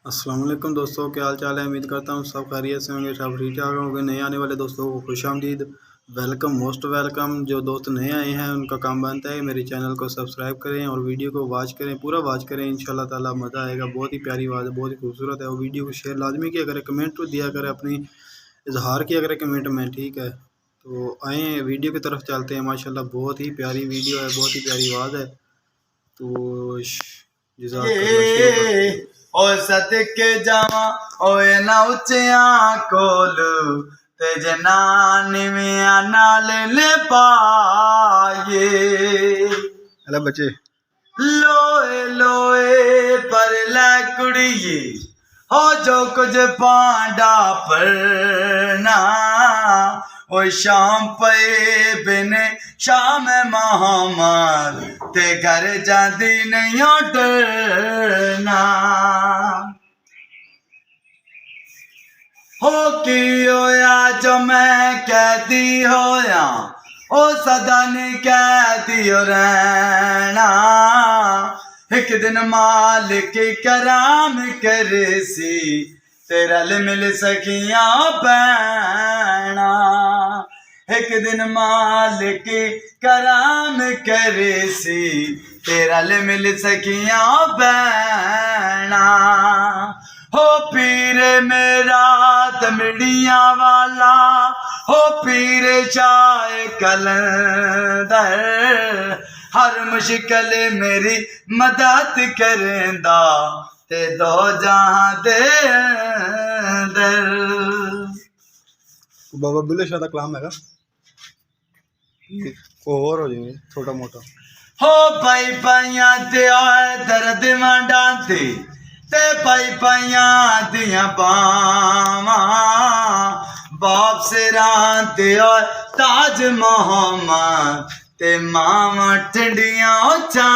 अस्सलाम वालेकुम दोस्तों, क्या हाल चाल है। उम्मीद करता हूँ सब खैरियत से होंगे, सब ठीक ठाक होंगे। नए आने वाले दोस्तों को खुशामदीद, वेलकम, मोस्ट वेलकम। जो दोस्त नए आए हैं उनका काम बनता है मेरे चैनल को सब्सक्राइब करें और वीडियो को वॉच करें, पूरा वॉच करें। इंशाल्लाह ताला मज़ा आएगा। बहुत ही प्यारी आवाज़ है, बहुत ही खूबसूरत है। और वीडियो को शेयर लाजमी किया करें, कमेंट तो दिया करें, अपनी इजहार किया करें कमेंट में, ठीक है। तो आए वीडियो की तरफ चलते हैं। माशाल्लाह बहुत ही प्यारी वीडियो है, बहुत ही प्यारी आवाज़ है। तो जज़ाकल्लाह शुरू करते हैं। ओ सदके जावा ओए ना उचिया कोलू ते जनान में नाल ले पाए अरे बच्चे लोए लोए पर लै कुड़िए हो जो कुछ पांडा परना ओ शाम पे बिन शाम महामार ते घर जाती नहीं डरना हो की होया जो मैं कहती होया ओ सदा नहीं कहती हो रहना एक दिन मालिक कराम करे सी तेरा ले मिल सकिया बैना एक दिन मालिक कराम करे सी तेरा ले मिल सकिया बैना हो पीर मेरा तमड़िया वाला हो पीर शाह कलंदर हर मुश्किल मेरी मदद करेंदा ते दो जहां दे अंदर। बाबा बुल्ले शाह का कलाम है को और हो जाएंगे छोटा मोटा। हो भाई पाइया ते दर्द मंडाते ते भाई पाइया दिया बावा बाप से राते और ताज मोहम्मद ते मामा ठंडिया चा